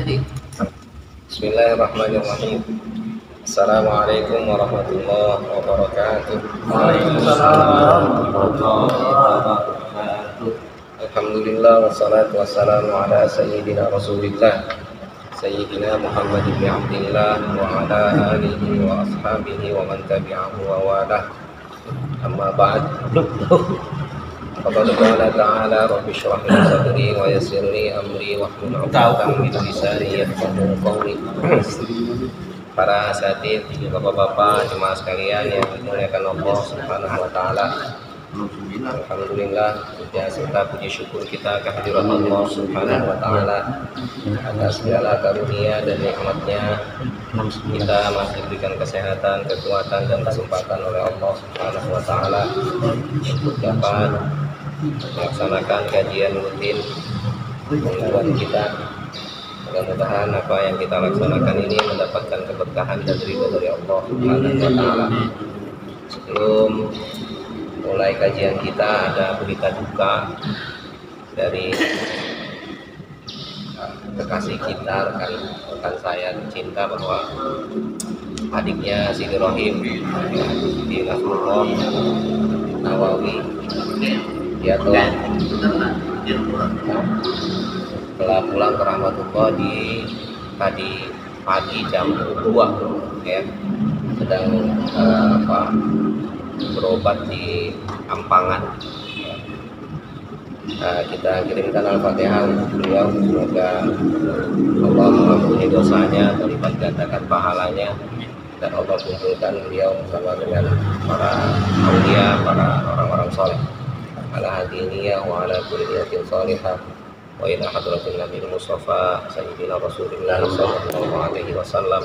Bismillahirrahmanirrahim. Assalamualaikum warahmatullahi wabarakatuh. Waalaikumsalam warahmatullahi wabarakatuh. Alhamdulillah wassalatu wassalamu ala sayyidina Rasulillah Sayyidina Muhammad bin Abdillah wa ala alihi wa ashabihi wa man tabi'ahu wa walah. Amma ba'd. Faqad qala ta'ala rabbi shrah li sadri wa yassir li amri wahlul 'uqdatam min lisani yafqahu qawli. Para asatidz, bapak-bapak, jemaah sekalian yang dimuliakan Allah Subhanahu wa taala. Alhamdulillah, puja serta puji syukur kita kehadirat Allah Subhanahu wa taala atas segala karunia dan nikmatnya. Kita masih diberikan kesehatan, kekuatan dan kesempatan oleh Allah Subhanahu wa taala untuk dapat melaksanakan kajian rutin mingguan kita. Mudah-mudahan apa yang kita laksanakan ini mendapatkan keberkahan dan ridho dari Allah Subhanahu wa taala. Sebelum mulai kajian kita, ada berita duka dari kekasih kita, rekan saya tercinta, bahwa adiknya Sidi Rohim di Nasrullah Nawawi dia telah pulang ke rahmatullah di tadi pagi jam 2 ya, sedang berobat di Ampangan. Kita kirimkan Al-Fatihah untuk beliau, semoga Allah mengampuni dosanya, melipat gandakan pahalanya, dan Allah kumpulkan beliau bersama dengan para aulia, para orang-orang soleh, ala hadiniyah wa ala kulli niyatin salihah wa ila hadratin Nabi Mustafa Sayyidina Rasulullah sallallahu alaihi wasallam.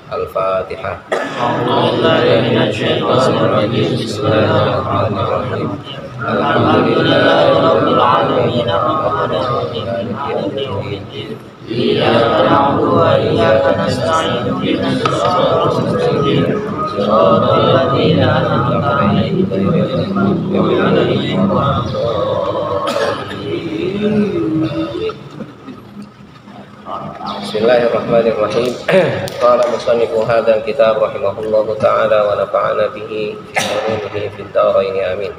Al-Fatihah. Bismillahirrahmanirrahim. Alhamdulillahirabbil alamin arrahmanir rahim maliki yaumiddin iyyaka na'budu wa iyyaka nasta'in ihdinas siratal mustaqim siratal ladzina an'amta 'alaihim ghairil maghdubi 'alaihim waladdallin. Bismillahirrahmanirrahim. Qala musannifu hadzal kitab rahimahullahu ta'ala wa nafa'ana bihi fi ulumihi fid dharain amin.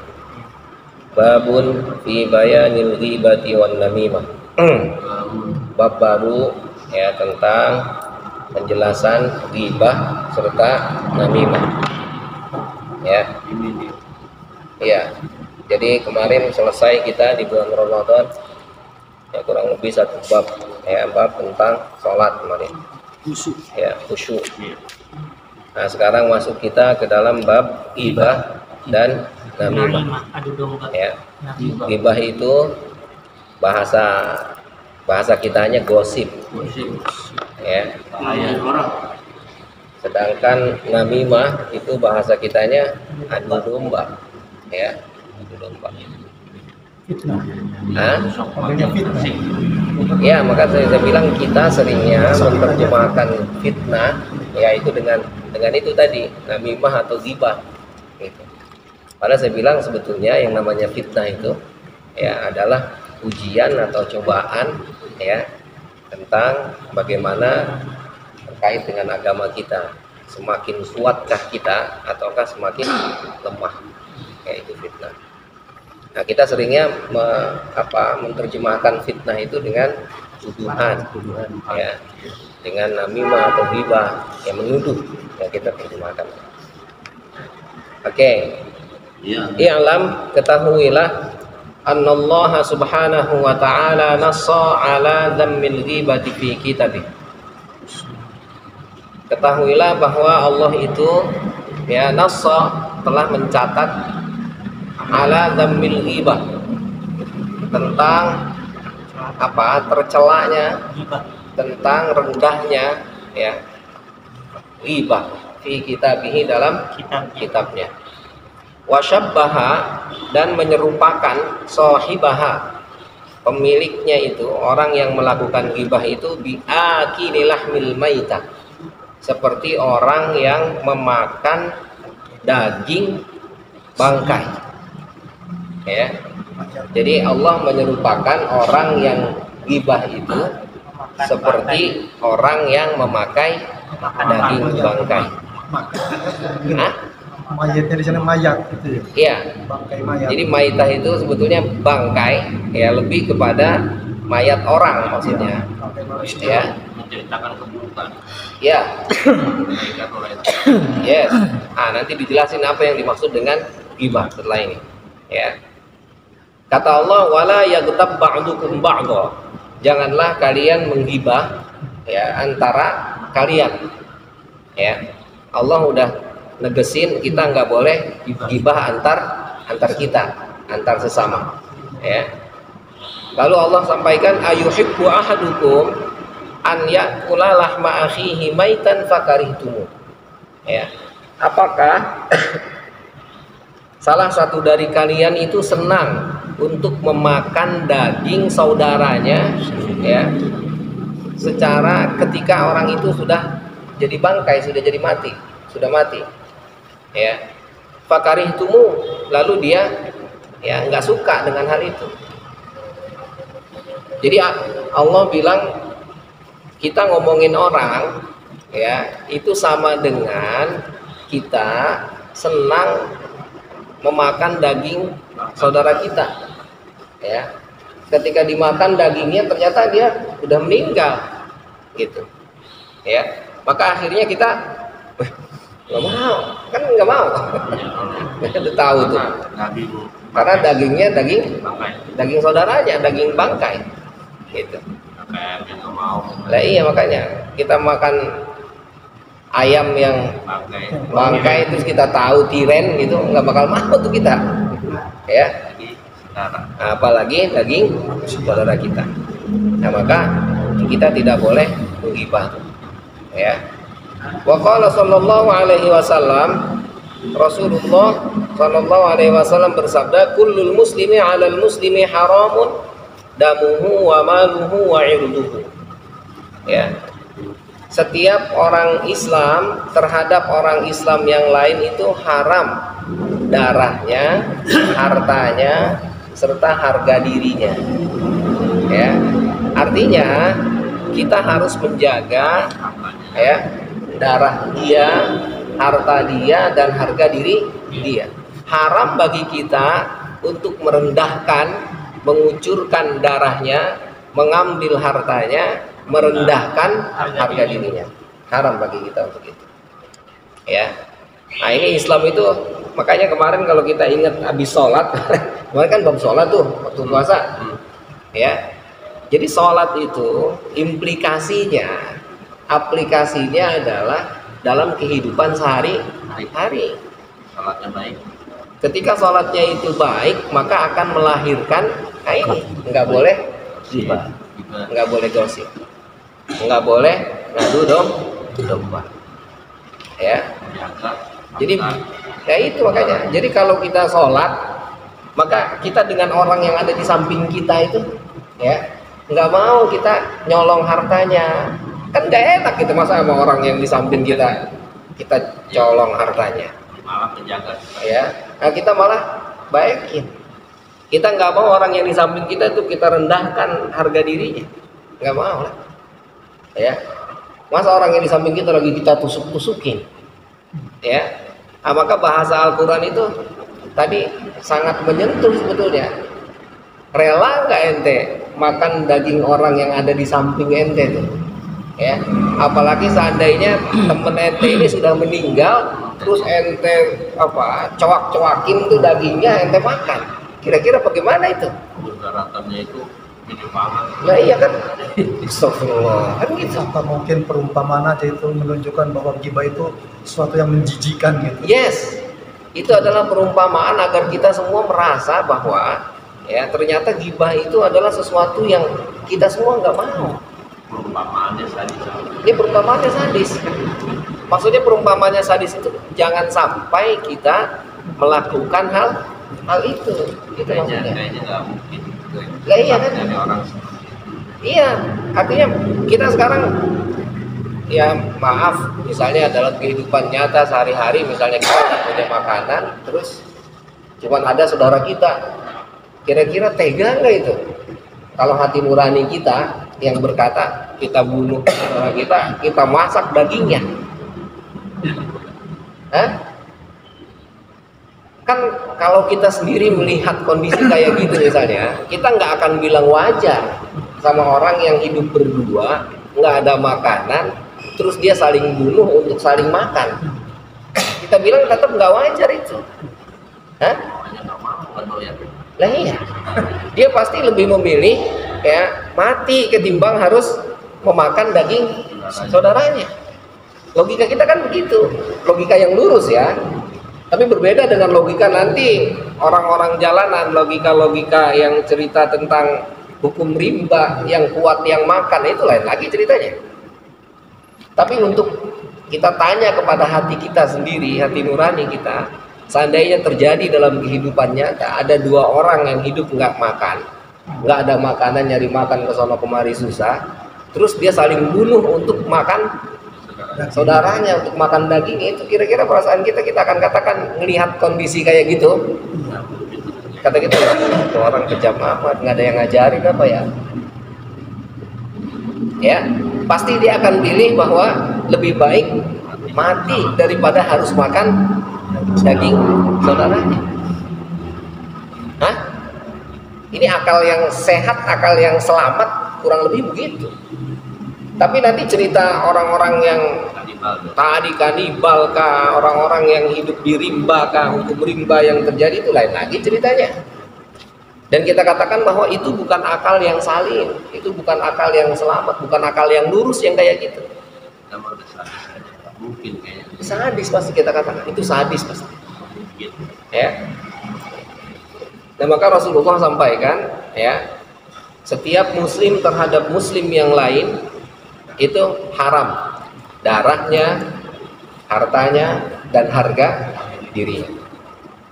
Babun fi bayanil ghibati wan namimah. Bab baru ya tentang penjelasan ghibah serta namimah. Ya. Iya. Jadi kemarin selesai kita di bulan Ramadan ya, kurang lebih satu bab ya, bab tentang sholat kemarin ya, khusyuk. Nah sekarang masuk kita ke dalam bab ghibah dan namimah ya. Ghibah itu bahasa kitanya gosip ya, sedangkan namimah itu bahasa kitanya adu domba ya, adu domba. Ya, maka saya bilang kita seringnya menerjemahkan fitnah yaitu dengan itu tadi, namimah atau ghibah gitu. Padahal saya bilang sebetulnya yang namanya fitnah itu ya adalah ujian atau cobaan ya tentang bagaimana terkait dengan agama kita. Semakin kuatkah kita ataukah semakin lemah, kayak itu fitnah. Nah, kita seringnya menerjemahkan fitnah itu dengan tuduhan ya, dengan namimah atau ghibah yang menuduh, yang kita terjemahkan. Oke. I'lam, ketahuilah annallaha subhanahu wa ta'ala nassa ala dhammil ghibati fi kitabih. Ketahuilah bahwa Allah itu ya nassa, telah mencatat ala dhammil ghibah, tentang tercelanya, tentang rendahnya ya ghibah fi kitabih, dalam kitabnya. Wasyabbaha, dan menyerupakan sahibaha, pemiliknya itu, orang yang melakukan ghibah itu, bi'akililahmil maitah, seperti orang yang memakan daging bangkai ya. Jadi Allah menyerupakan orang yang ghibah itu seperti orang yang memakai daging bangkai. Hah? Mayatnya di sana mayat gitu ya. Iya. Bangkai mayat. Jadi maitah itu sebetulnya bangkai, ya lebih kepada mayat orang maksudnya. Bangkai manusia. Ya. Menceritakan keburukan. Ya. Kebaikan oleh Yes. Nanti dijelasin apa yang dimaksud dengan ghibah setelah ini. Ya. Kata Allah, wala yaghtab ba'dukum ba'dha. Janganlah kalian menggibah ya antara kalian. Ya. Allah udah negesin kita nggak boleh gibah antar kita, antar sesama. Ya. Lalu Allah sampaikan, ayuhibbu ahadukum an ya'kula lahma akhihi maitan fakarihtumu. Ya. Apakah salah satu dari kalian itu senang untuk memakan daging saudaranya, ya, secara ketika orang itu sudah jadi bangkai, sudah jadi mati, sudah mati, ya. Fakarihtumu, lalu dia ya nggak suka dengan hal itu. Jadi Allah bilang kita ngomongin orang, ya, itu sama dengan kita senang memakan daging saudara kita, ya. Ketika dimakan dagingnya ternyata dia udah meninggal, gitu, ya. Maka akhirnya kita nggak mau, kan nggak mau. Mereka udah tahu tuh, karena dagingnya daging saudaranya, daging bangkai, gitu. Lah iya, makanya kita makan ayam yang bangkai terus kita tahu tiren gitu, nggak bakal mau tuh kita, ya. Apalagi daging saudara kita. Nah, maka kita tidak boleh menggibah, ya. Wa qala sallallahu alaihi wasallam, Rasulullah sallallahu alaihi wasallam bersabda, kullul muslimi 'alal muslimi haramun damuhu wa maluhu wa 'irduhu. Ya. Setiap orang Islam terhadap orang Islam yang lain itu haram darahnya, hartanya, serta harga dirinya. Ya. Artinya kita harus menjaga, ya, darah dia, harta dia, dan harga diri dia. Haram bagi kita untuk merendahkan, mengucurkan darahnya, mengambil hartanya, merendahkan harga dirinya. Haram bagi kita untuk itu, ya. Nah, ini Islam itu, makanya kemarin kalau kita ingat habis sholat, kemarin kan bab sholat tuh waktu puasa, ya. Jadi sholat itu implikasinya, aplikasinya adalah dalam kehidupan sehari-hari. Salatnya baik. Ketika sholatnya itu baik, maka akan melahirkan ini, nggak boleh gibah, nggak boleh gosip, nggak boleh ngadu domba, ya. Jadi ya itu makanya. Jadi kalau kita sholat, maka kita dengan orang yang ada di samping kita itu, ya, nggak mau kita nyolong hartanya. Kan nggak enak gitu, masa sama orang yang di samping kita colong hartanya. Malah menjaga. Ya, nah kita malah baikin. Kita nggak mau orang yang di samping kita itu kita rendahkan harga dirinya, nggak mau lah. Ya, masa orang yang di samping kita lagi kita tusuk-tusukin, ya. Nah, maka bahasa Al-Quran itu tadi sangat menyentuh sebetulnya. Rela nggak ente makan daging orang yang ada di samping ente tuh, ya. Apalagi seandainya temen ente ini sudah meninggal, terus ente coak-coakin tuh dagingnya ente makan, kira-kira bagaimana itu? Garatannya itu menyemangat. Nah iya kan, astagfirullah, kan gitu. Apa mungkin perumpamaan aja itu menunjukkan bahwa ghibah itu sesuatu yang menjijikan gitu. Yes, itu adalah perumpamaan agar kita semua merasa bahwa ya ternyata ghibah itu adalah sesuatu yang kita semua nggak mau. Perumpamaannya sadis. Ini perumpamaannya sadis. Maksudnya perumpamaannya sadis itu jangan sampai kita melakukan hal itu. Itu maksudnya. Kayaknya nggak mungkin. Lah iya kan? Dari orang. Iya, artinya kita sekarang ya maaf, misalnya dalam kehidupan nyata sehari-hari, misalnya kita nggak punya makanan, terus cuman ada saudara kita, kira-kira tega nggak itu? Kalau hati nurani kita yang berkata, kita bunuh saudara kita masak dagingnya. Kan kalau kita sendiri melihat kondisi kayak gitu misalnya, kita nggak akan bilang wajar sama orang yang hidup berdua, nggak ada makanan, terus dia saling bunuh untuk saling makan. Kita bilang tetap nggak wajar itu. Lah iya, dia pasti lebih memilih ya mati ketimbang harus memakan daging saudaranya. Logika kita kan begitu, logika yang lurus ya. Tapi berbeda dengan logika nanti orang-orang jalanan, logika-logika yang cerita tentang hukum rimba, yang kuat yang makan, itu lain lagi ceritanya. Tapi untuk kita tanya kepada hati kita sendiri, hati nurani kita, seandainya terjadi dalam kehidupan nyata, ada dua orang yang hidup nggak makan, nggak ada makanan, nyari makan ke sono kemari susah, terus dia saling bunuh untuk makan saudaranya, untuk makan daging, itu kira-kira perasaan kita akan katakan ngelihat kondisi kayak gitu, kata kita itu orang kejam amat, nggak ada yang ngajarin apa ya, pasti dia akan pilih bahwa lebih baik mati daripada harus makan daging saudaranya. Ini akal yang sehat, akal yang selamat, kurang lebih begitu. Tapi nanti cerita orang-orang yang tadi kanibal kah, orang-orang yang hidup di rimba kah, hukum rimba yang terjadi, itu lain lagi ceritanya. Dan kita katakan bahwa itu bukan akal yang salim, itu bukan akal yang selamat, bukan akal yang lurus yang kayak gitu. Mungkin kayaknya Sadis pasti kita katakan, itu sadis pasti. Ya. Nah maka Rasulullah sampaikan ya, setiap muslim terhadap muslim yang lain itu haram, darahnya, hartanya, dan harga dirinya.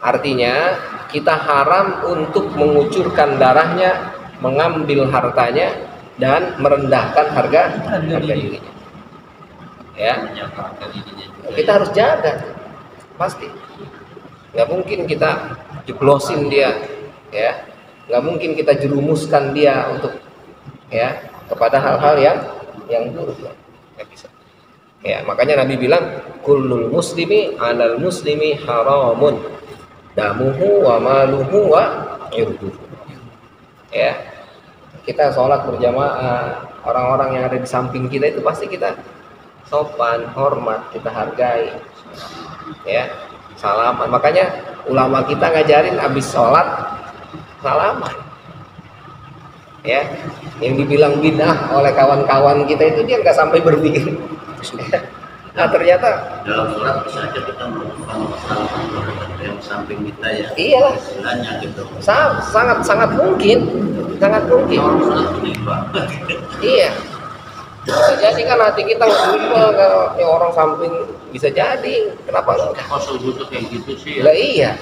Artinya kita haram untuk mengucurkan darahnya, mengambil hartanya, dan merendahkan harga dirinya. Ya, kita harus jaga, pasti. Nggak mungkin kita jeblosin dia, ya. Nggak mungkin kita jerumuskan dia untuk ya kepada hal-hal yang buruk, nggak bisa. Ya, makanya Nabi bilang kullul muslimi 'alal muslimi haramun damuhu wa maluhu wa irduhu. Ya, kita sholat berjamaah, orang-orang yang ada di samping kita itu pasti kita sopan, hormat, kita hargai, ya, salaman. Makanya ulama kita ngajarin habis sholat salaman. Ya, yang dibilang bid'ah oleh kawan-kawan kita itu dia nggak sampai berpikir. Nah ternyata dalam sholat bisa aja kita melakukan masalah yang samping kita ya. Iyalah. Istilahnya gitu. Sangat mungkin, sangat mungkin. Orang sholat riba. Iya. Bisa jadi kan hati kita ngedumel kalau yang orang samping, bisa jadi. Kenapa enggak? Kosong butuh kayak gitu sih. Lah iya.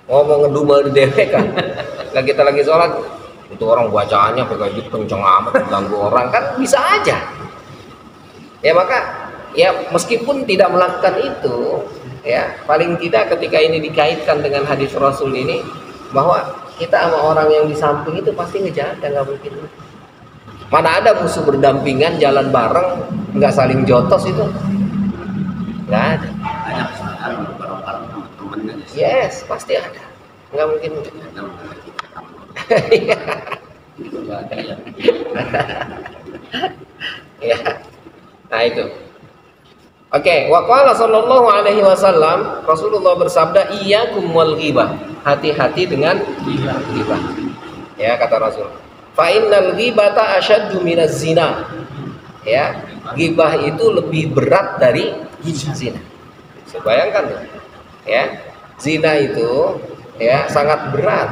Ngomong ngedumel di dewek kan. Lah kita lagi sholat, itu orang bacaannya pakai gitu kenceng amat, mengganggu orang, kan bisa aja. Ya maka ya meskipun tidak melakukan itu, ya paling tidak ketika ini dikaitkan dengan hadis Rasul ini, bahwa kita sama orang yang di samping itu pasti ngejaga, nggak mungkin. Mana ada musuh berdampingan jalan bareng nggak saling jotos itu, nggak ada. Banyak kesalahan bareng-bareng sama temennya. Yes, pasti ada, nggak mungkin. Ya, nah itu. Oke, wa qala sallallahu alaihi wasallam, Rasulullah bersabda, iyyakum wal ghibah, hati-hati dengan ghibah. Ya, kata Rasul. Fa innal ghibata asyaddu minaz zina. Ya, ghibah itu lebih berat dari zina. Bayangkan ya, zina itu ya sangat berat.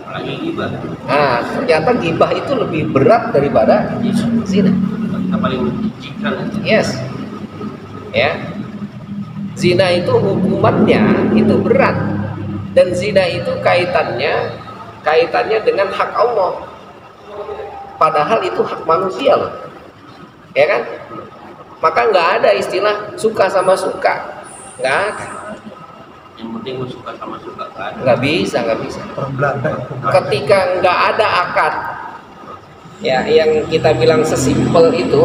Lagi ghibah. Nah, ternyata ghibah itu lebih berat daripada zina. Kita paling menjijikan. Yes. Ya, zina itu hukumannya itu berat, dan zina itu kaitannya dengan hak Allah, padahal itu hak manusia loh, ya kan? Maka nggak ada istilah suka sama suka, nggak ada. Yang penting lu suka sama suka kan? Nggak bisa. Orang Belanda itu. Ketika nggak ada akad, Ya, yang kita bilang sesimpel itu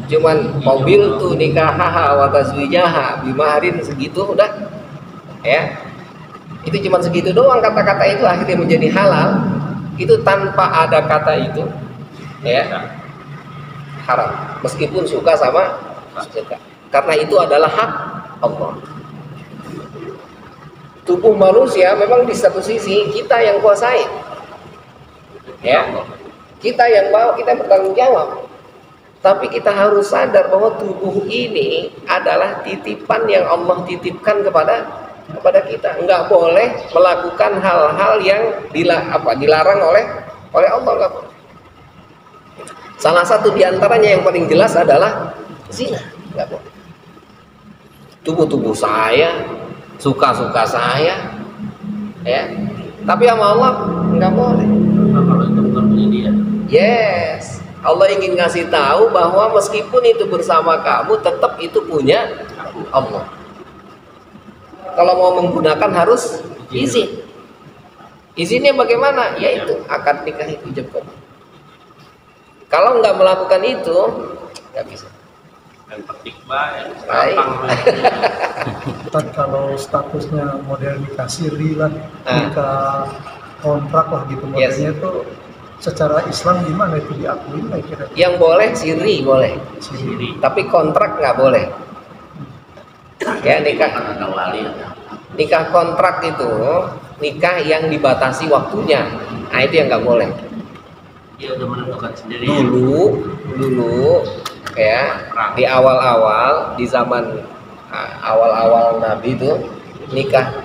cuman mobil tuh nikahaha wa tazwijaha bimaharin segitu udah ya. Itu cuman segitu doang, kata-kata itu akhirnya menjadi halal. Itu tanpa ada kata itu ya haram meskipun suka sama suka, karena itu adalah hak Allah. Tubuh manusia memang di satu sisi kita yang kuasai ya, kita yang bawa, kita bertanggung jawab. Tapi kita harus sadar bahwa tubuh ini adalah titipan yang Allah titipkan kepada kita. Enggak boleh melakukan hal-hal yang dilarang oleh Allah, enggak boleh. Salah satu diantaranya yang paling jelas adalah zina, enggak boleh. Tubuh saya, suka-suka saya, ya. Tapi sama Allah enggak boleh. Kalau itu bukan punya dia. Yes, Allah ingin ngasih tahu bahwa meskipun itu bersama kamu, tetap itu punya Allah. Kalau mau menggunakan harus izin. Izinnya bagaimana? Yaitu akad nikah itu ijab. Kalau nggak melakukan itu, nggak bisa. Dan petik baik. Baik. Kan kalau statusnya model nikah siri lah, nikah kontrak lah gitu modelnya itu secara Islam gimana itu diakui nggak kira? Yang boleh siri boleh, Sendiri. tapi kontrak nggak boleh. Ya nikah kontrak itu nikah yang dibatasi waktunya, nah itu yang nggak boleh. Dia udah menentukan sendiri. Dulu ya di awal-awal di zaman awal-awal Nabi itu nikah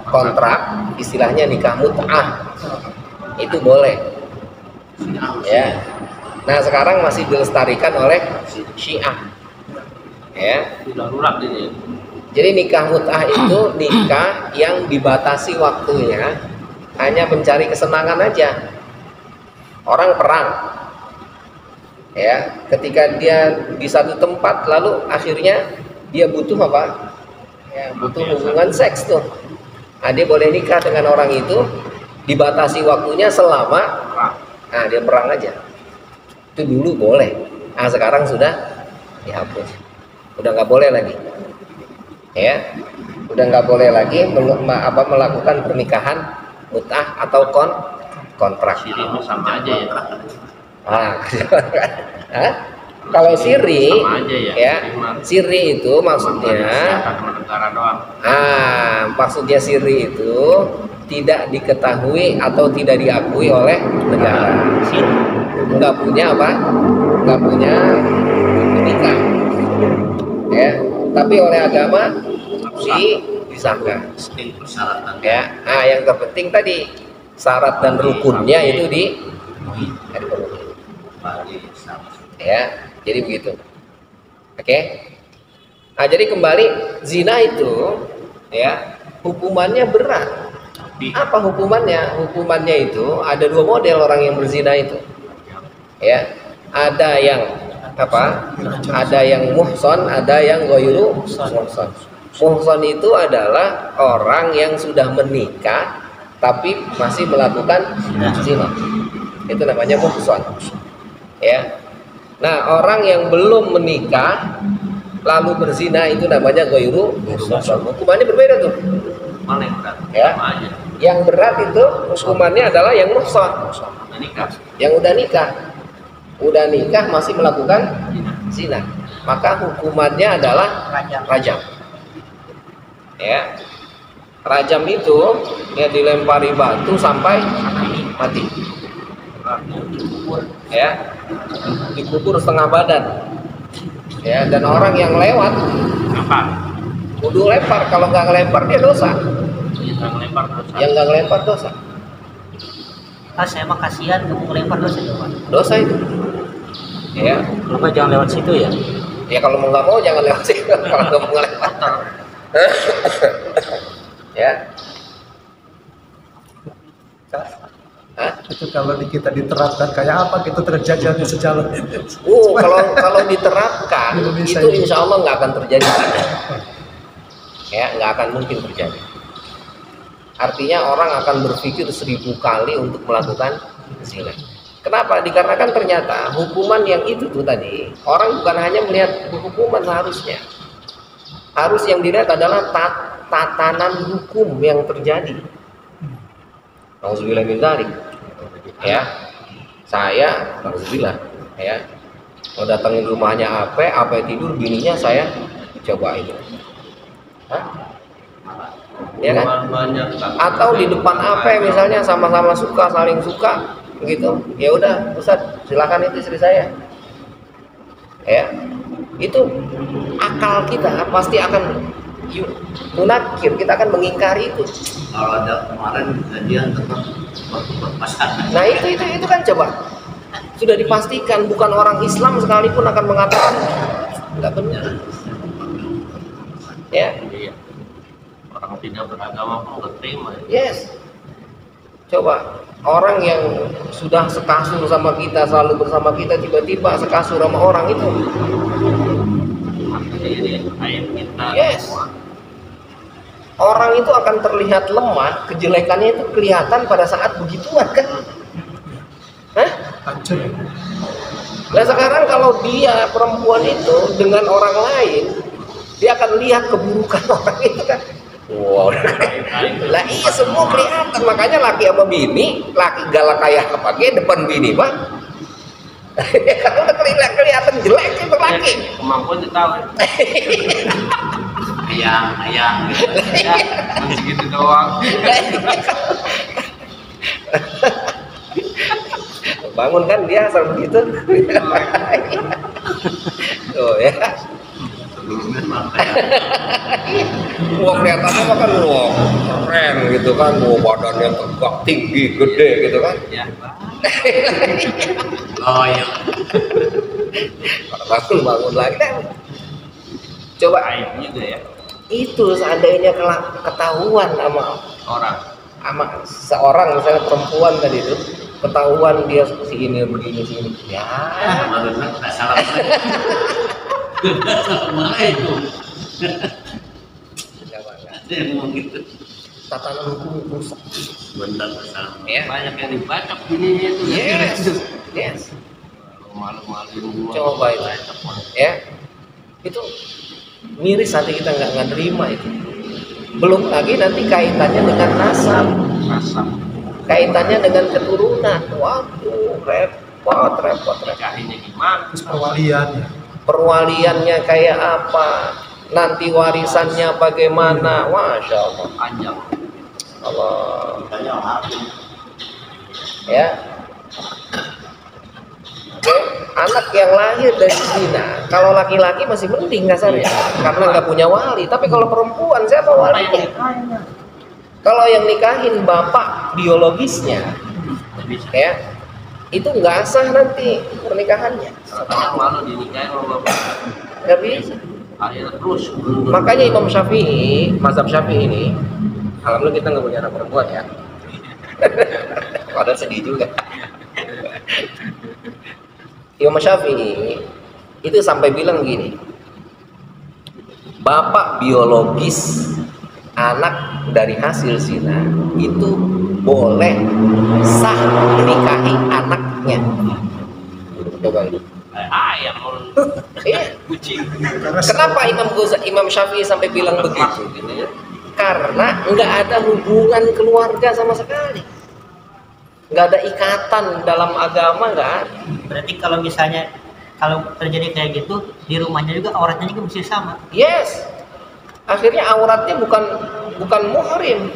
kontrak, istilahnya nikah mut'ah itu boleh ya. Nah sekarang masih dilestarikan oleh Syiah ya. Darurat ini. Jadi nikah mut'ah itu nikah yang dibatasi waktunya, hanya mencari kesenangan aja. Orang perang ya, ketika dia di satu tempat lalu akhirnya dia butuh apa ya, butuh hubungan seks tuh. Nah, dia boleh nikah dengan orang itu, dibatasi waktunya selama dia perang aja. Itu dulu boleh. Nah sekarang sudah dihapus, udah nggak boleh lagi ya, udah nggak boleh lagi melakukan pernikahan mut'ah atau kontrak. Siri itu sama aja ya. Kalau siri Sama aja ya. Siri itu maksudnya negara doang. maksudnya siri itu tidak diketahui atau tidak diakui oleh negara. Nggak punya nggak punya nikah ya, tapi oleh agama disahkan Persyaratan. ya. Yang terpenting tadi syarat dan rukunnya itu dipenuhi ya. Jadi begitu. Oke. Nah jadi kembali, zina itu ya hukumannya berat. Apa hukumannya? Hukumannya itu ada dua model orang yang berzina itu ya. Ada yang ada yang muhson, ada yang ghairu muhson. Muhson itu adalah orang yang sudah menikah tapi masih melakukan zina. Itu namanya muhson ya. Nah orang yang belum menikah lalu berzina itu namanya ghairu muhson. Hukumannya berbeda tuh. Mana yang berat? Ya. Sama aja. Yang berat itu hukumannya adalah yang muhson, Udah nikah. yang udah nikah masih melakukan zina, maka hukumannya adalah rajam ya. Rajam itu ya dilempari batu sampai mati ya, dikubur setengah badan ya. Dan orang yang lewat Apa? kudu lempar, kalau nggak ngelempar dia dosa, yang nggak ngelempar dosa. Saya mah kasihan kamu ngelempar dosa itu, Pak. Dosa itu ya. Kenapa jangan lewat situ ya? Ya kalau nggak mau jangan lewat situ. Kalau nggak mau ngelempar ya. Itu kalau kita diterapkan kayak apa gitu terjajah di sejalan. Kalau diterapkan Indonesia itu ini. insya Allah nggak akan terjadi ya, nggak akan mungkin terjadi. Artinya orang akan berpikir 1000 kali untuk melakukan zina. Kenapa? Dikarenakan ternyata hukuman yang itu tuh tadi, orang bukan hanya melihat hukuman seharusnya. Harus yang dilihat adalah tatanan hukum yang terjadi. Nauzubillah min dzalik. Ya. Saya nauzubillah ya. Mau datangin rumahnya apa tidur bininya saya coba itu. Hah? Ya kan? Atau di depan apa misalnya sama-sama suka, saling suka gitu. Ya udah, Ustaz, silakan itu istri saya. Ya. Itu akal kita pasti akan munakir, kita akan mengingkari itu. Kalau ada kemarin kejadian tetap berpasangan. Nah itu kan coba sudah dipastikan bukan orang Islam sekalipun akan mengatakan nggak benar. Ya. Iya. Orang tidak beragama pun terima. Yes. Coba orang yang sudah sekasur sama kita, selalu bersama kita, tiba-tiba sekasur sama orang itu. Yes. Orang itu akan terlihat lemah, kejelekannya itu kelihatan pada saat begituan kan? Hah? Nah sekarang kalau dia perempuan itu dengan orang lain, dia akan lihat keburukan orang itu kan? Wow. Lah iya semua kelihatan, makanya laki sama bini, laki galak kayak apa depan bini mah. Kalau udah kelihatan jelek itu laki. Kemampuan ditahu. Ayang gitu. Ya, masih gitu doang. Bangun kan dia asal begitu. Tuh ya. Wah kelihatannya kan wah keren gitu kan, wah badannya tegak tinggi gede gitu kan. Ya. Oh iya. Bangun lagi kan. Coba Aib juga ya. Itu seandainya ketahuan sama seorang misalnya perempuan tadi itu ketahuan dia begini ya. Benar, salah. Assalamualaikum. Gitu. Tatanan hukum rusak. Benar, Ya. banyak yang dibacok ini itu. Yes. Malu-maluin gua. Coba itu. Ya. Itu miris hati kita nggak terima itu. Belum lagi nanti kaitannya dengan nasab. Kaitannya dengan keturunan. Waduh, repot. Nikahinnya gimana? Terus perwaliannya. Perwaliannya kayak apa, nanti warisannya bagaimana, masya Allah. Panjang. Allah. Ya. Oke, anak yang lahir dari zina, kalau laki-laki masih mending kasarnya, karena nggak punya wali. Tapi kalau perempuan siapa walinya? Kalau yang nikahin bapak biologisnya, ya. Itu nggak sah nanti pernikahannya. Kadang malu dinikahin sama bapak. Nggak bisa. Akhirnya terus. Makanya Imam Syafi'i, mazhab Syafi'i ini, alhamdulillah kita nggak punya anak perempuan ya. Padahal sedih juga. Imam Syafi'i itu sampai bilang gini, bapak biologis anak dari hasil zina itu boleh sah menikahi anaknya. Coba itu. Ayam. Iya. Kucing. Kenapa Imam Syafi'i sampai bilang begitu? Karena nggak ada hubungan keluarga sama sekali, nggak ada ikatan dalam agama, nggak ada. Berarti kalau misalnya kalau terjadi kayak gitu di rumahnya juga auratnya juga mesti sama. Yes, akhirnya auratnya bukan muhrim,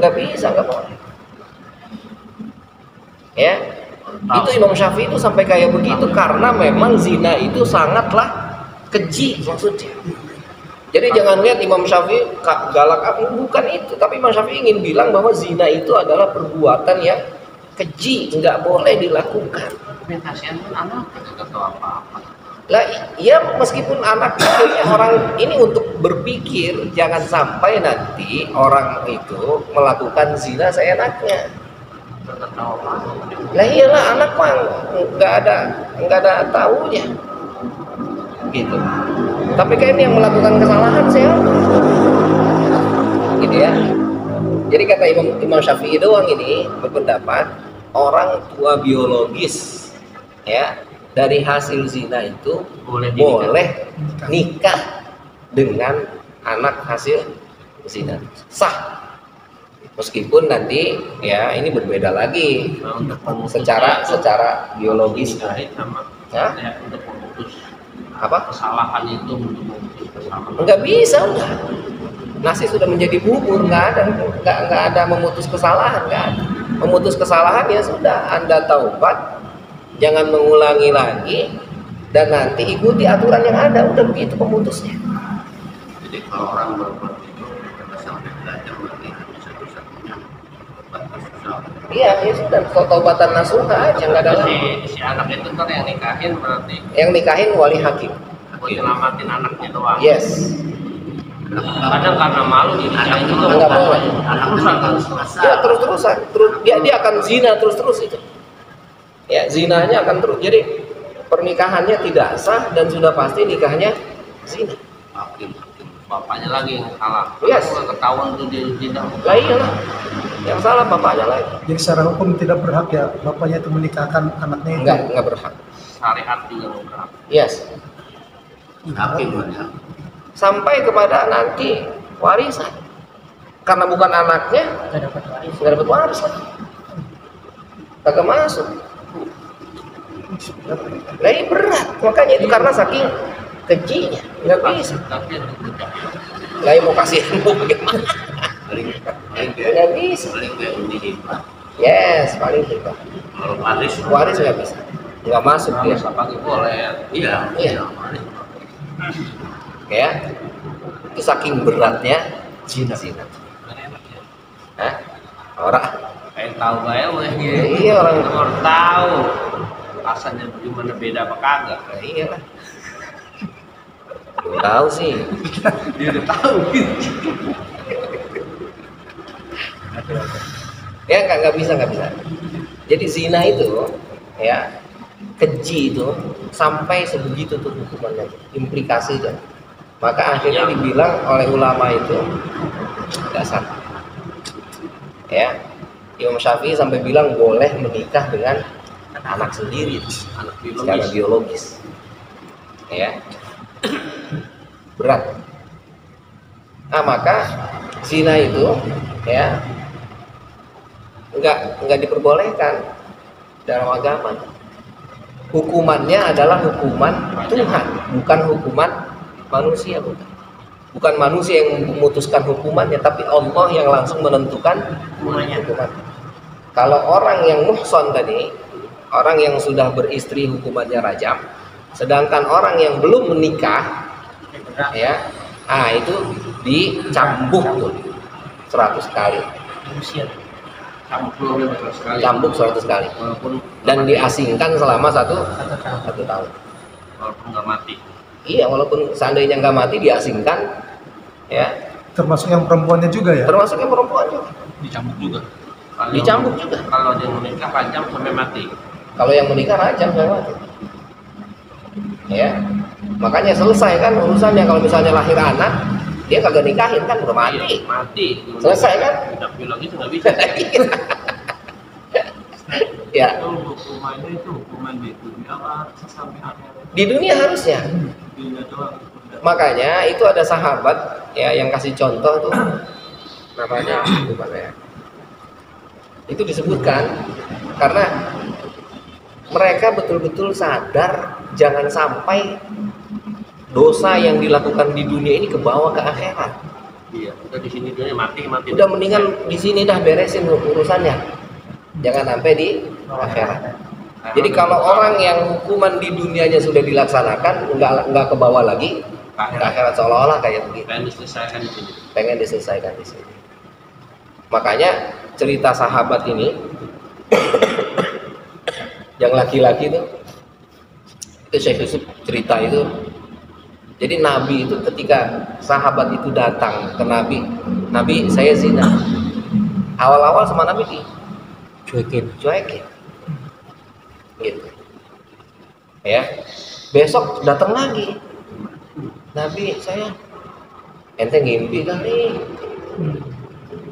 nggak bisa, nggak boleh. Ya, itu Imam Syafi'i itu sampai kayak begitu karena memang zina itu sangatlah keji maksudnya. Jadi jangan lihat Imam Syafi'i galak apa, bukan itu, tapi Imam Syafi'i ingin bilang bahwa zina itu adalah perbuatan yang keji, nggak boleh dilakukan. Tapi kasihan kan anak nggak tahu apa-apa. Lah ya meskipun anak akhirnya orang ini untuk berpikir jangan sampai nanti orang itu melakukan zina seenaknya. Nggak tahu apa-apa. Lah iyalah anak mah nggak ada taunya gitu. Tapi kan yang melakukan kesalahan siapa? Gitu ya. Jadi kata Imam Syafi'i doang ini berpendapat orang tua biologis ya dari hasil zina itu Boleh boleh nikah dengan anak hasil zina, sah. Meskipun nanti ya ini berbeda lagi secara biologis sama ya. untuk memutus Apa? kesalahan itu, untuk memutus kesalahan. Nggak bisa, udah nasi sudah menjadi bubur, nggak ada memutus kesalahan, nggak ada. Memutus kesalahan ya sudah, Anda taubat, jangan mengulangi lagi, dan nanti ikuti aturan yang ada, udah begitu pemutusnya. Jadi kalau orang berbuat itu karena sampai belajar berarti satu-satunya Iya, ya sudah, taubatan nasuha aja, nggak ada lagi. si anak itu ntar yang nikahin berarti Yang nikahin wali hakim. buat nyelamatin anaknya doang. Yes. Kadang karena malu dinikahin juga Nggak boleh. Ya terus-terusan. terus dia akan zina terus itu. Ya, zinanya akan terus. Jadi pernikahannya tidak sah dan sudah pasti nikahnya zina. Bapaknya lagi yang salah. Yes. Kalau ketahuan tuh dia zina. Lah iyalah. Yang salah bapaknya lagi. Jadi secara hukum tidak berhak ya bapaknya itu menikahkan anaknya itu. Enggak berhak. Syariat juga nggak berhak. Yes. Sampai kepada nanti warisan. Karena bukan anaknya, nggak dapat warisan. Kagak masuk. Nah ini berat, makanya itu karena saking kejinya, nggak bisa. Tapi itu tidak. Lah mau kasih mau bagaimana? Nggak bisa. Yes, paling tidak. Kalau waris Waris nggak bisa, nggak masuk dia. apa gitu boleh. Iya. Iya. Ya, itu saking beratnya zina. Hah? Orang. Kayak tahu gaya mah Iya, orang. harus tahu rasanya gimana, beda apa kagak. Nah, iyalah. Belum tahu sih. Dia udah tahu gitu. Ya nggak bisa. Jadi zina itu ya keji itu sampai sebegitu tuh hukumannya, implikasinya. Maka akhirnya dibilang oleh ulama itu nggak sah. Ya, Imam Syafi'i sampai bilang boleh menikah dengan anak sendiri, Anak secara biologis. Ya, berat. Nah maka zina itu ya nggak diperbolehkan dalam agama. Hukumannya adalah hukuman Tuhan, bukan hukuman manusia, bukan manusia yang memutuskan hukumannya, tapi Allah yang langsung menentukan hukuman. Kalau orang yang muhson tadi, orang yang sudah beristri hukumannya rajam, sedangkan orang yang belum menikah ya, itu dicambuk tuh 100 kali. Cambuk 100 kali. Walaupun Dan diasingkan selama satu tahun. walaupun nggak mati. Iya, walaupun seandainya nggak mati diasingkan, ya. Termasuk yang perempuannya juga ya. Termasuk yang perempuan juga. Dicambuk juga. Dicambuk juga. Kalau dia menikah rajam sampai mati. Kalau yang menikah rajam nggak mati. Ya, makanya selesai kan urusannya. Kalau misalnya lahir anak, dia kagak nikahin kan udah mati. Iya, mati. Selesai kan? Tidak biologis nggak bisa. Ya, Hukumannya itu hukuman di dunia apa sampai akhirat? di dunia harusnya. Dunia doang. Makanya itu ada sahabat ya yang kasih contoh tuh, namanya gimana ya? Itu disebutkan karena mereka betul-betul sadar jangan sampai dosa yang dilakukan di dunia ini kebawa ke akhirat. Iya, udah di sini dunia mati. Udah mendingan di sini dah beresin urusannya. Jangan sampai di akhirat. Jadi kalau orang yang hukuman di dunianya sudah dilaksanakan, nggak ke bawah lagi ke akhirat, seolah-olah kayak begitu. Pengen diselesaikan di sini. Makanya cerita sahabat ini, yang laki-laki itu Syekh Yusuf cerita itu. Jadi Nabi itu ketika sahabat itu datang ke Nabi saya zina. Awal-awal sama Nabi cuekin. Gitu. Ya. Besok datang lagi. Nabi, saya ente ngimpi kali.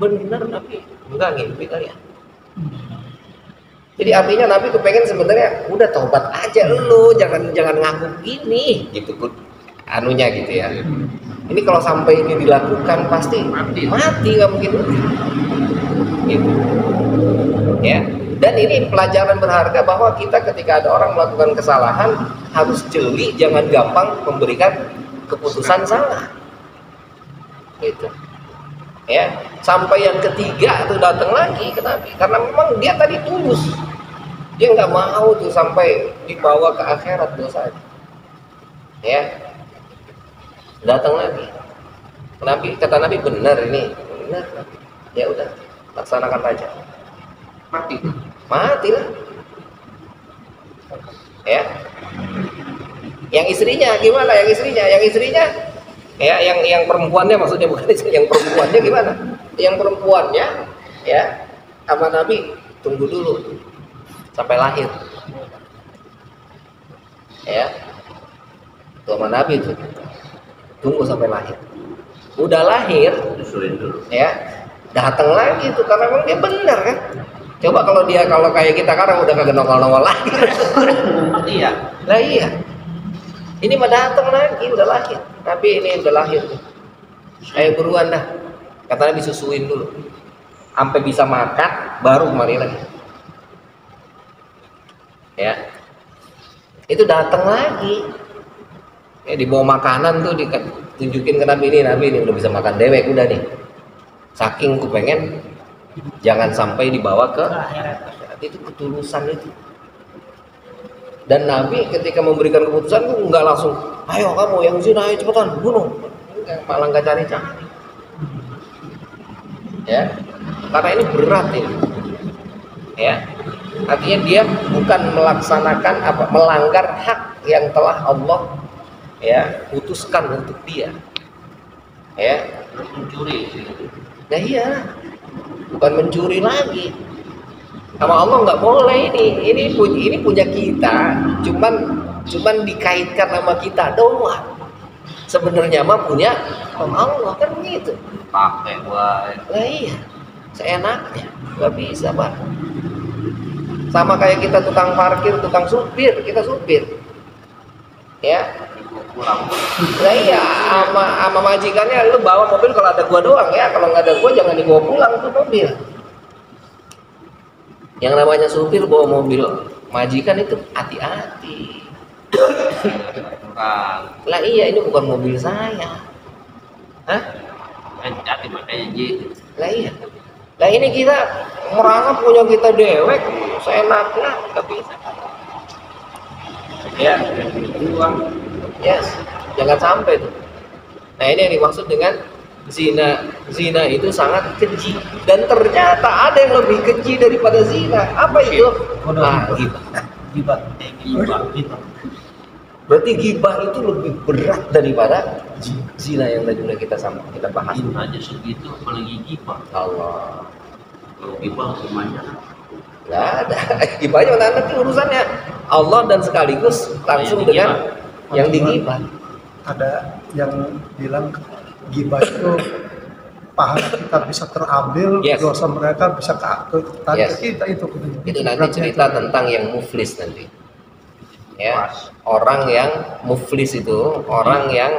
Bener Nabi, enggak ngimpi kali ya. Jadi artinya Nabi kepengen sebenarnya udah taubat aja lu, jangan ngaku gini gitu anunya gitu ya. Ini kalau sampai ini dilakukan pasti mati nggak mungkin gitu. Ya. Dan ini pelajaran berharga bahwa kita ketika ada orang melakukan kesalahan harus jeli, jangan gampang memberikan keputusan salah. Gitu. Ya, sampai yang ketiga itu datang lagi ke Nabi karena memang dia tadi tulus. Dia nggak mau tuh sampai dibawa ke akhirat dosanya. Ya. Datang lagi. Kata Nabi benar ini, benar. Ya udah, laksanakan saja. Matilah. Ya. Yang istrinya gimana? Yang istrinya ya, yang perempuannya maksudnya bukan istri, yang perempuannya gimana? Yang perempuannya ya sama Nabi tunggu dulu sampai lahir. Ya. Sama Nabi itu tunggu sampai lahir. Udah lahir, ya datang lagi tuh karena memang dia benar kan. Coba kalau kayak kita sekarang udah kagak nongol lahir. Iya. Lah iya. Ini mah datang lagi udah lahir. Tapi ini udah lahir. Ayo buruan dah. Katanya disusuin dulu. Sampai bisa makan baru kemari lagi. Ya. Itu datang lagi. Ya, dibawa makanan tuh ditunjukin ke Nabi ini udah bisa makan dewek udah nih. Saking ku pengen jangan sampai dibawa ke akhirat. Itu ketulusan itu. Dan Nabi ketika memberikan keputusan tuh nggak langsung, ayo kamu yang zina ayo cepetan bunuh. Malah nggak cari-cari. Ya, karena ini berat ini. Ya, artinya dia bukan melaksanakan melanggar hak yang telah Allah ya putuskan untuk dia. Ya, mencuri. Nah iya, bukan mencuri lagi. Sama Allah nggak boleh ini punya kita, cuman dikaitkan sama kita doang. Sebenarnya mah punya Allah kan gitu. Pakai wae. Nah iya, seenaknya nggak bisa Pak. Sama kayak kita tukang parkir, tukang supir, kita supir, ya. Pulang. Nah iya, sama majikannya lu bawa mobil kalau ada gua doang ya, kalau nggak ada gua jangan dibawa pulang tuh mobil. Yang namanya supir bawa mobil majikan itu hati-hati. Lah iya, ini bukan mobil saya. Hah? Hati makanya Ji. Lah iya. Lah ini kita merasa punya kita dewek, seenaknya nggak bisa. Ya, uang. Yes, jangan sampai tuh. Nah ini yang dimaksud dengan zina. Zina itu sangat keji dan ternyata ada yang lebih keji daripada zina. Apa itu? Ghibah. Berarti ghibah itu lebih berat daripada zina yang tadi kita bahas. Zina aja segitu, apalagi ghibah. Allah. Kalau ghibah semuanya. Nggak ada. Ghibahnya nanti urusannya Allah dan sekaligus langsung dengan yang digibah. Ada yang bilang gibah itu pahala kita bisa terambil, Yes. dosa mereka bisa ke Yes. kita itu. Itu nanti cerita tentang yang muflis nanti. Ya, orang yang muflis itu orang yang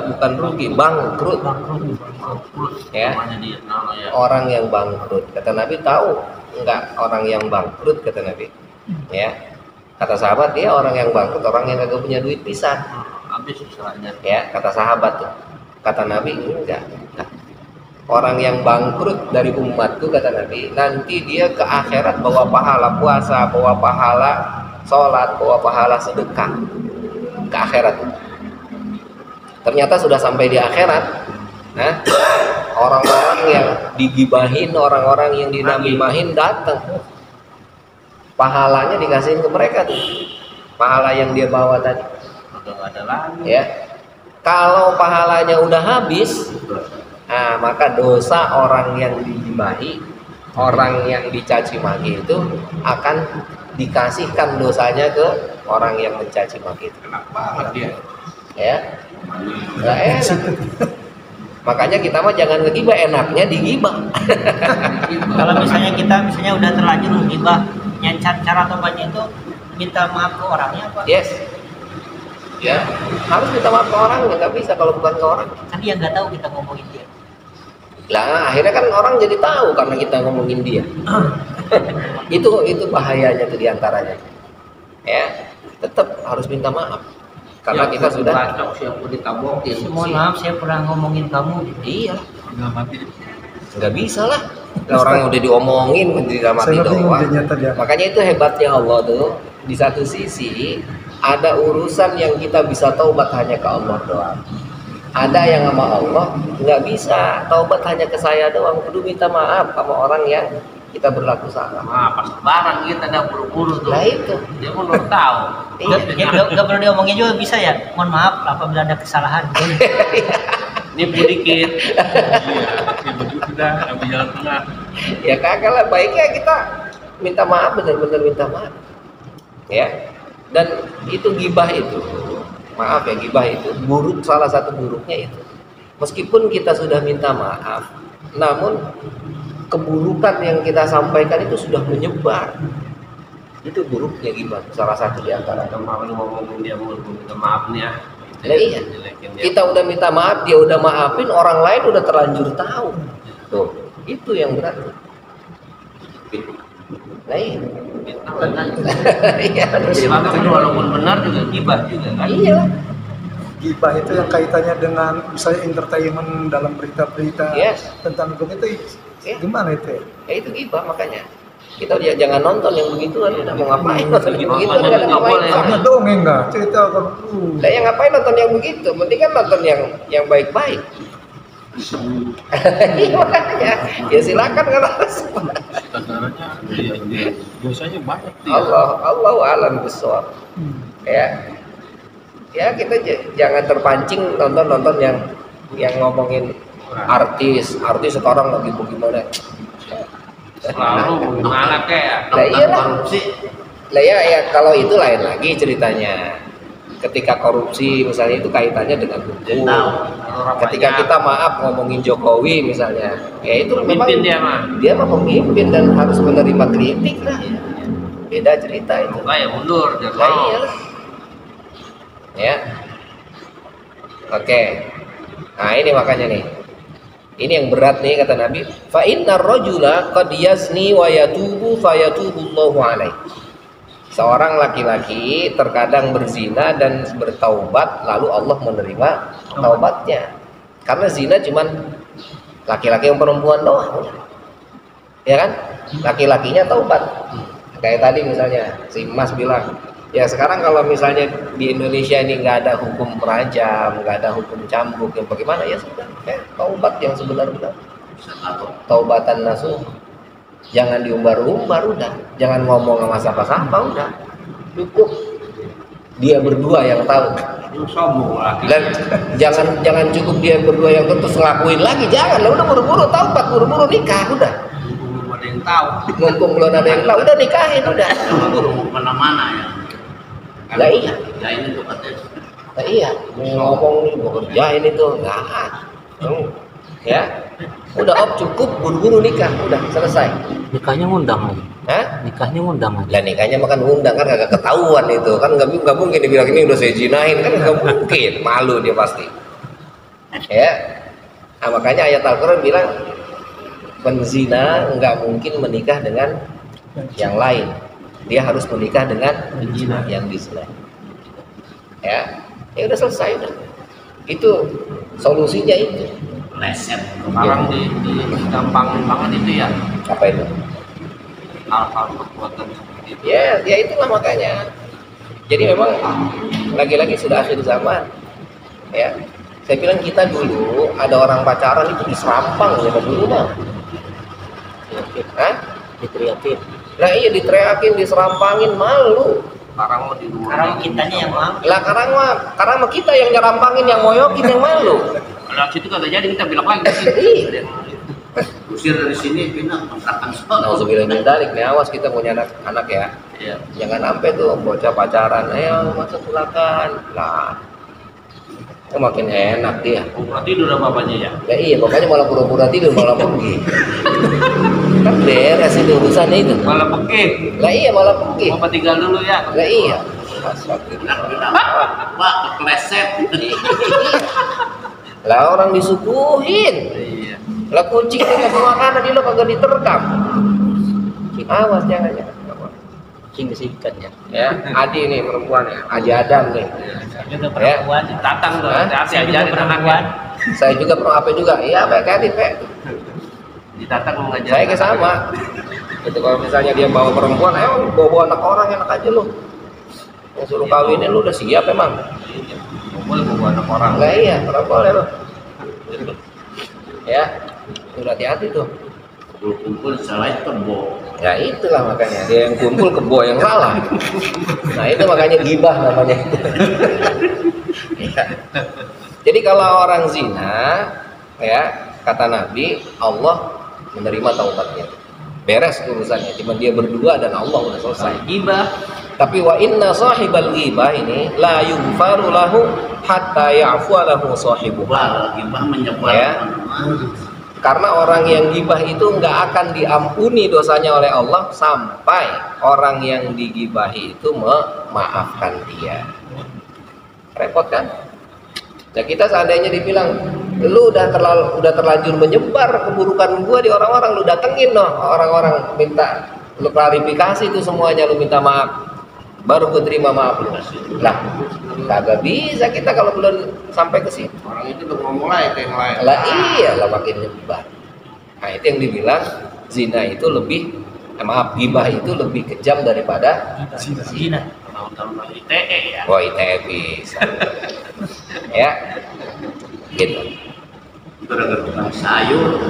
bukan rugi, bangkrut. Ya, orang yang bangkrut. Kata Nabi, tahu enggak orang yang bangkrut? Kata Nabi. Ya. Kata sahabat, dia orang yang bangkrut, orang yang kagak punya duit pisan. Habis istilahnya. Ya, kata sahabat tuh. Kata Nabi, enggak. Orang yang bangkrut dari umatku, kata Nabi, nanti dia ke akhirat bawa pahala puasa, bawa pahala sholat, bawa pahala sedekah ke akhirat. Ternyata sudah sampai di akhirat, nah, orang-orang yang digibahin, orang-orang yang dinamimahin datang. Pahalanya dikasihin ke mereka tuh, pahala yang dia bawa tadi. Udah nggak ada lagi. Ya, kalau pahalanya udah habis, nah maka dosa orang yang digibahi, orang yang dicaci maki itu akan dikasihkan dosanya ke orang yang mencaci maki itu. Enak banget dia. Ya, nggak enak. Makanya kita mah jangan ngegibah, enaknya digibah. Kalau misalnya kita udah terlanjur menggibah, yang cara tobatnya itu minta maaf ke orangnya apa? Yes. Ya, harus minta maaf ke orang, nggak bisa kalau bukan ke orang. Kan dia nggak tahu kita ngomongin dia. Lah, akhirnya kan orang jadi tahu karena kita ngomongin dia. itu bahayanya tuh diantaranya. Ya, tetap harus minta maaf. Karena kita sudah siapa ditabokin. Mohon maaf saya pernah ngomongin kamu. Iya. Nggak bisa lah. Orang yang udah diomongin tidak mati doang. Makanya itu hebatnya Allah tuh. Di satu sisi ada urusan yang kita bisa taubat hanya ke Allah doang. Ada yang sama Allah nggak bisa taubat hanya ke saya doang. Kudu minta maaf sama orang yang kita berlaku salah. Pas barang kita ada buru-buru tuh. Nah itu. Dia pun udah tahu. Nggak perlu diomongin juga bisa ya. Mohon maaf apabila ada kesalahan. Nipu dikit. Sudah ambil jalan tengah. Ya kagak lah, baiknya kita minta maaf, benar-benar minta maaf. Ya. Dan itu gibah itu. Maaf ya, gibah itu buruk, salah satu buruknya itu. Meskipun kita sudah minta maaf, namun keburukan yang kita sampaikan itu sudah menyebar. Itu buruknya gibah, salah satu di antara. Kemarin ngomongin dia mau minta maaf nih ya. Nah, iya. Kita udah minta maaf, dia udah maafin, orang lain udah terlanjur tahu. Tuh, itu yang berat. Nah, iya. Iya. Jadi walaupun benar juga gibah juga kan. Iya. Gibah itu yang kaitannya dengan misalnya entertainment dalam berita-berita tentang begitu. Gimana itu? Ya itu gibah, makanya kita jangan nonton yang begituan. Udah mau ngapain nonton yang begitu? Nggak boleh. Karena dongeng nggak cerita kan. Lah yang ngapain nonton yang begitu? Mending kan nonton yang baik-baik. Iya makanya. Ya silakan kalau Biasanya banyak tuh. Allah alam besar. Ya kita jangan terpancing nonton yang ngomongin artis sekarang lagi bagaimana. Selalu gimana kayak korupsi. Lah ya kalau itu lain lagi ceritanya. Ketika korupsi misalnya itu kaitannya dengan hukum. Ketika kita maaf ngomongin Jokowi misalnya, ya itu memang dia mah pemimpin dan harus menerima kritik lah. Beda cerita itu. Enggak ya mundur dia. Ya. Oke. Nah, ini makanya nih. Ini yang berat nih kata Nabi, fa innar rajula qad yazni wa yatubu fa yatubullahu alaihi. Seorang laki-laki terkadang berzina dan bertaubat lalu Allah menerima taubatnya. Karena zina cuman laki-laki yang perempuan doang. Ya kan? Laki-lakinya taubat. Kayak tadi misalnya si Mas bilang, ya sekarang kalau misalnya di Indonesia ini nggak ada hukum rajam, nggak ada hukum cambuk, yang bagaimana ya sudah, taubat yang sebenar-benar, taubatan nasuh, jangan diumbar-umbar udah, jangan ngomong sama siapa-siapa udah, cukup dia berdua yang tahu. Dan jangan cukup dia berdua yang tahu terus ngelakuin lagi, jangan lah, udah buru-buru taubat, buru-buru nikah udah. Mumpung belum ada yang tahu, udah nikahin udah. Buru-buru mana-mana ya. Lah iya. Ya ini tuh katanya. Nah, iya, ngomong nih, mau kerjain itu, nggak. Ya, udah cukup, buru-buru nikah, udah selesai. Nikahnya ngundang lagi. Hah? Nikahnya ngundang lagi. Lah nikahnya makan ngundang kan kagak ketahuan itu, kan nggak mungkin dibilang ini udah saya zinahin kan nggak mungkin, malu dia pasti. Ya, nah, makanya ayat Al-Quran bilang penzina nggak mungkin menikah dengan yang lain, dia harus menikah dengan yang dizina. Ya udah selesai udah. Itu solusinya itu. Leset. Sekarang di gampang banget itu ya. Apa itu? Hal-hal perbuatan seperti itu. Ya itulah makanya. Jadi memang lagi-lagi sudah akhir zaman. Ya, saya bilang kita dulu ada orang pacaran itu diserampang ya dulu mah. Hah? Diteriakin. Nah iya diteriakin, diserampangin, malu. Sekarang mau di luar. Sekarang kitanya yang maaf. Lah karena kita yang nyerampangin, yang ngoyokin, yang malu. Kalau situ kagak jadi kita bilang lagi. Iya. Usir dari sini pindah kontrakan sono. Nauzubillah min dzalik, nih awas kita punya anak ya. Iya. Jangan sampai tuh bocah pacaran, ayo masuk silakan. Lah makin enak dia. Pura tidur sama bapaknya ya. Ya iya, makanya malah pura-pura tidur malah pergi. Kan beres itu urusannya itu. Malah pergi. Lah iya malah pergi. Bapak tinggal dulu ya. Lah iya. Pak, kepleset. Lah orang disuguhin. Iya. Lah kucing dikasih makanan dia lo kagak diterkam. Awas jangan. Kucing disingkat ya. Ya, Adi nih perempuan ya, Aji Adam nih. Saya juga perempuan. Tatang tuh, Hah? hati-hati Saya juga ajarin perempuan. anaknya. Saya juga apa juga, iya Pak Adi Pak. Ditatang mau ngajarin. Saya ke sama. Itu kalau misalnya dia bawa perempuan, bawa anak orang enak aja lu. Yang suruh kawinin lu udah siap emang. Boleh bawa anak orang. Lah iya, orang boleh lu. Ya, udah hati-hati tuh. Kumpul salah kebo. Ya itulah makanya dia yang kumpul kebo yang salah. Nah itu makanya gibah namanya. Ya. Jadi kalau orang zina, ya kata Nabi, Allah menerima taubatnya. Beres urusannya, cuma dia berdua dan Allah udah selesai. Gibah. Tapi wa inna sahibal ghibah ini la yughfaru lahu hatta ya'fu lahu sahibuha. Gibah menyebar. Ya. Karena orang yang gibah itu nggak akan diampuni dosanya oleh Allah sampai orang yang digibahi itu memaafkan dia. Repot kan? Nah kita seandainya dibilang lu udah terlanjur menyebar keburukan gua di orang-orang, lu datengin loh orang-orang minta lu klarifikasi itu semuanya, lu minta maaf baru gue terima maaf lu. Lah kagak bisa kita kalau belum sampai ke situ. Orang itu udah ngomong lain ke yang lain. Lah iya lah makin nyebar. Nah itu yang dibilang zina itu lebih maaf gibah itu lebih kejam daripada Zina. Tahun-tahun ITE ya. wah ITE bisa. Ya gitu. Itu udah gerbang sayur.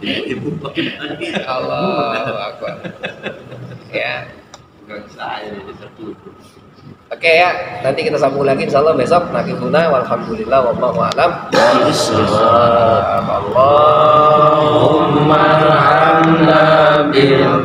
Ibu pakai lagi. Allah Akbar. Ya. Gerbang sayur di satu. Oke ya, nanti kita sambung lagi insyaallah besok. Nakifuna walhamdulillah wallahu a'lam. Allahumma arhamna bil